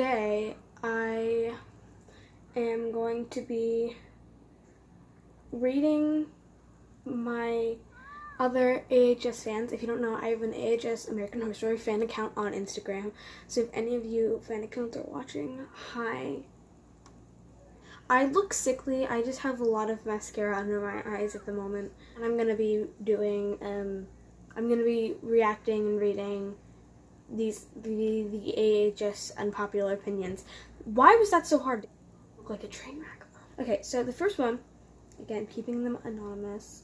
today I am going to be reading my other AHS fans. If you don't know, I have an AHS American Horror Story fan account on Instagram. So if any of you fan accounts are watching, hi. I look sickly. I just have a lot of mascara under my eyes at the moment. And I'm going to be doing, I'm going to be reacting and reading the AHS unpopular opinions. Why was that so hard? Look like a train wreck. Okay, so the first one, again, keeping them anonymous.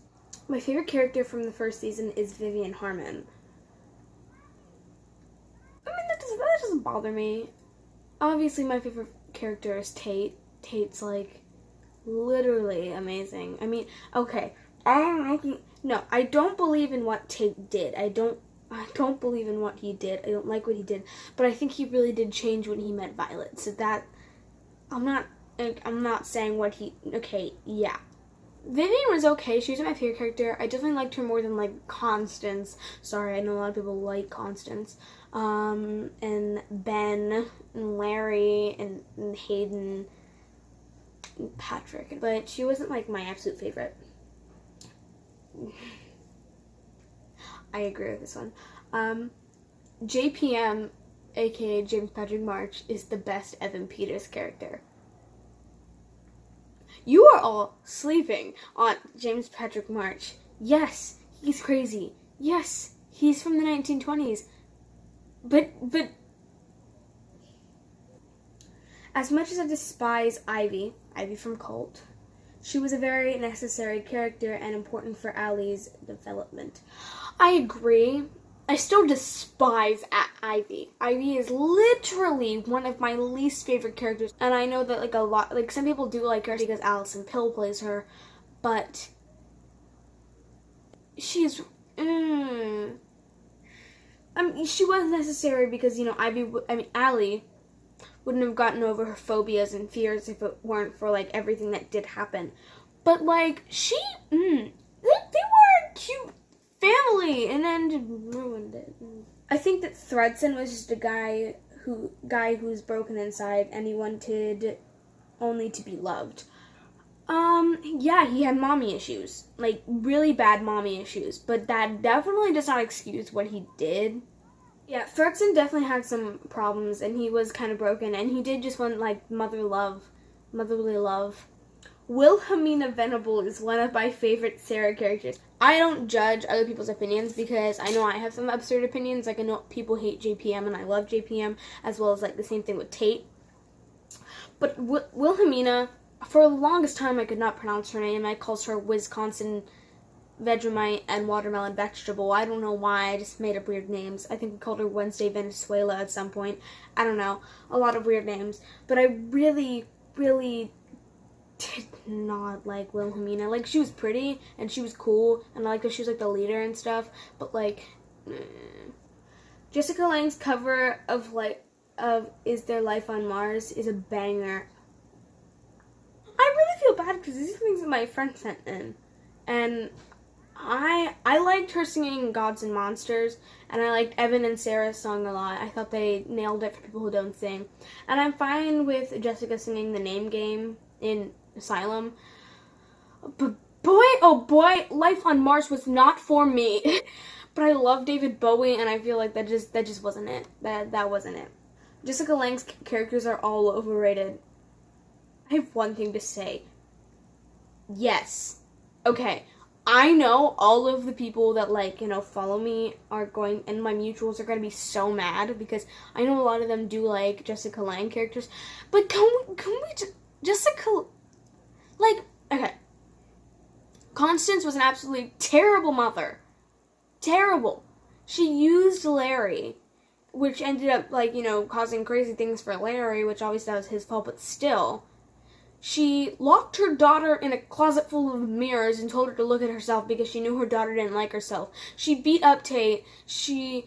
My favorite character from the first season is Vivian Harmon. I mean, that doesn't bother me. Obviously, my favorite character is Tate. Tate's, like, literally amazing. I mean, okay, I don't believe in what Tate did. I don't believe in what he did. I don't like what he did. But I think he really did change when he met Violet. So that, I'm not saying what he, okay, yeah. Vivian was okay. She was my favorite character. I definitely liked her more than, like, Constance. Sorry, I know a lot of people like Constance. And Ben, and Larry, and Hayden, and Patrick. But she wasn't, like, my absolute favorite. I agree with this one. JPM, aka James Patrick March, is the best Evan Peters character. You are all sleeping on James Patrick March. Yes, he's crazy. Yes, he's from the 1920s. But as much as I despise Ivy from Cult, she was a very necessary character and important for Allie's development. I agree. I still despise Ivy. Ivy is literally one of my least favorite characters. And I know that, like, some people do like her because Allison Pill plays her. But she's, I mean, she was necessary because, you know, Allie wouldn't have gotten over her phobias and fears if it weren't for, like, everything that did happen. But, like, they were a cute family, and then just ruined it. I think that Thredson was just a guy who's broken inside, and he wanted only to be loved. Yeah, he had mommy issues, like, really bad mommy issues, but that definitely does not excuse what he did. Yeah, Thredson definitely had some problems, and he was kind of broken, and he did just want, like, motherly love. Wilhelmina Venable is one of my favorite Sarah characters. I don't judge other people's opinions because I know I have some absurd opinions. Like, I know people hate JPM and I love JPM, as well as, like, the same thing with Tate. But Wilhelmina, for the longest time I could not pronounce her name. I called her Wisconsin Vegemite and Watermelon Vegetable. I don't know why. I just made up weird names. I think we called her Wednesday Venezuela at some point. I don't know. A lot of weird names. But I really, really did not like Wilhelmina. Like, she was pretty and she was cool and I liked that she was, like, the leader and stuff, but, like, Jessica Lange's cover of Is There Life on Mars is a banger. I really feel bad because these are things that my friend sent in, and I liked her singing Gods and Monsters, and I liked Evan and Sarah's song a lot. I thought they nailed it for people who don't sing, and I'm fine with Jessica singing The Name Game in Asylum. But boy, Life on Mars was not for me. But I love David Bowie, and I feel like that just wasn't it. That wasn't it. Jessica Lange's characters are all overrated. I have one thing to say. Yes. Okay. I know all of the people that, like, you know, follow me are going, and my mutuals are going to be so mad because I know a lot of them do like Jessica Lange characters. But can we just, Jessica, like, okay. Constance was an absolutely terrible mother. Terrible. She used Larry, which ended up, like, you know, causing crazy things for Larry, which obviously that was his fault, but still. She locked her daughter in a closet full of mirrors and told her to look at herself because she knew her daughter didn't like herself. She beat up Tate. I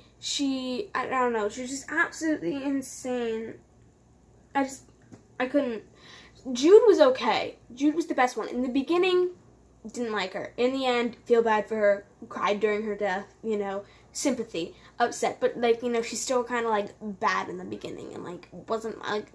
don't know, she was just absolutely insane. I couldn't. Jude was okay. Jude was the best one. In the beginning, didn't like her. In the end, feel bad for her, cried during her death, you know. sympathy, upset, but like, you know, she's still kind of like bad in the beginning and like wasn't like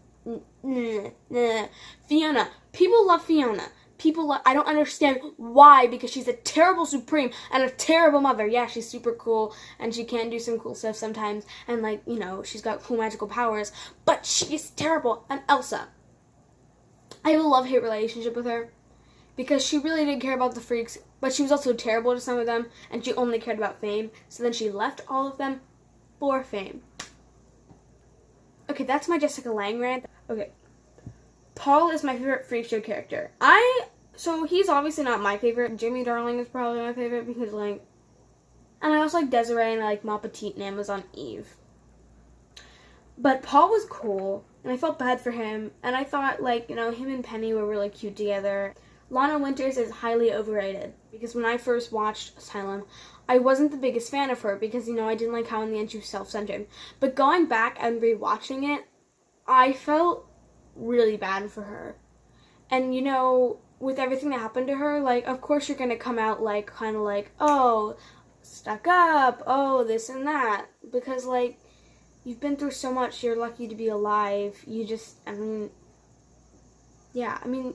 Fiona. People love Fiona. I don't understand why, because she's a terrible Supreme and a terrible mother. Yeah, she's super cool and she can do some cool stuff sometimes, and like, you know, she's got cool magical powers, but she's terrible. And Elsa, I have a love-hate relationship with her because she really did care about the freaks, but she was also terrible to some of them, and she only cared about fame, so then she left all of them for fame. Okay, that's my Jessica Lange rant. Okay. Paul is my favorite freak show character. So he's obviously not my favorite. Jimmy Darling is probably my favorite because, like, and I also like Desiree, and I like Ma Petite and Amazon Eve. But Paul was cool, and I felt bad for him, and I thought, like, you know, him and Penny were really cute together. Lana Winters is highly overrated because when I first watched Asylum, I wasn't the biggest fan of her because, you know, I didn't like how in the end she was self-centered. But going back and rewatching it, I felt really bad for her. And, you know, with everything that happened to her, like, of course you're gonna come out, like, kind of like, oh, stuck up, oh, this and that. Because, like, you've been through so much, you're lucky to be alive.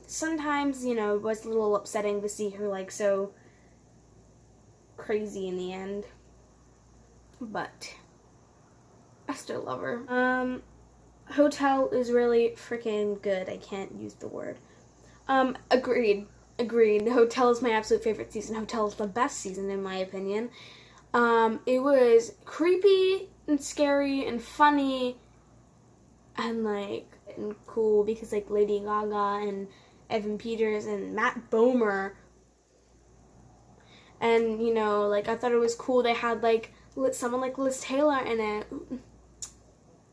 Sometimes, you know, it was a little upsetting to see her, like, so crazy in the end. But I still love her. Hotel is really freaking good. I can't use the word. Agreed. Hotel is my absolute favorite season. Hotel is the best season in my opinion. It was creepy and scary and funny and cool because like Lady Gaga and Evan Peters and Matt Bomer, and you know, like I thought it was cool they had like someone like Liz Taylor in it.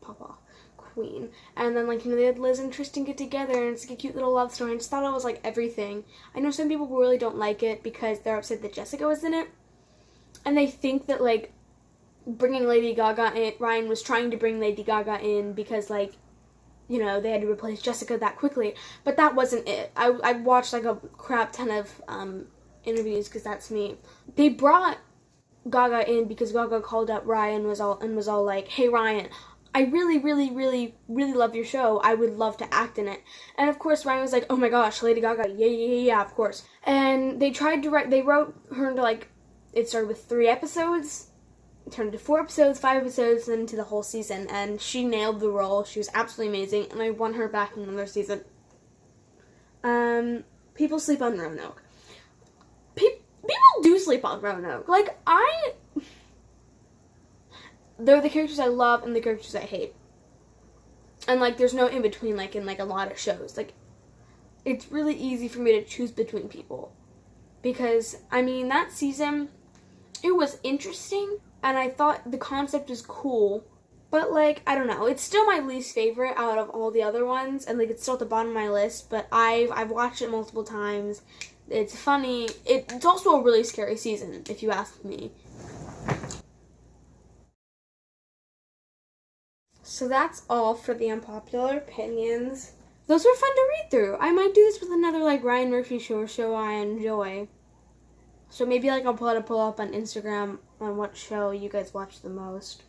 Papa Queen. And then, like, you know, they had Liz and Tristan get together, and it's like a cute little love story. I just thought it was, like, everything. I know some people really don't like it because they're upset that Jessica was in it. And they think that, like, bringing Lady Gaga in, Ryan was trying to bring Lady Gaga in because, like, you know, they had to replace Jessica that quickly. But that wasn't it. I watched, like, a crap ton of interviews because that's me. They brought Gaga in because Gaga called up Ryan was all like, hey, Ryan, I really, really, really, really love your show. I would love to act in it. And of course, Ryan was like, oh my gosh, Lady Gaga, yeah, of course. And they wrote her into, like, it started with 3 episodes, it turned into 4 episodes, 5 episodes, and into the whole season. And she nailed the role. She was absolutely amazing, and I want her back in another season. People sleep on Roanoke. People do sleep on Roanoke. Like, they're the characters I love and the characters I hate. And, like, there's no in-between, like, in, like, a lot of shows. Like, it's really easy for me to choose between people. Because, I mean, that season, it was interesting, and I thought the concept was cool. But, like, I don't know. It's still my least favorite out of all the other ones, and, like, it's still at the bottom of my list, but I've watched it multiple times. It's funny. It's also a really scary season, if you ask me. So that's all for the unpopular opinions. Those were fun to read through. I might do this with another, like, Ryan Murphy show I enjoy. So maybe, like, I'll pull up on Instagram on what show you guys watch the most.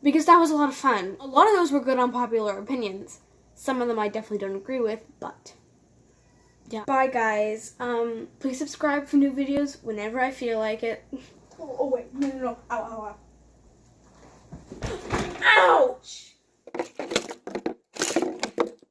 Because that was a lot of fun. A lot of those were good unpopular opinions. Some of them I definitely don't agree with, but yeah. Bye, guys. Please subscribe for new videos whenever I feel like it. Oh wait, no. Ow.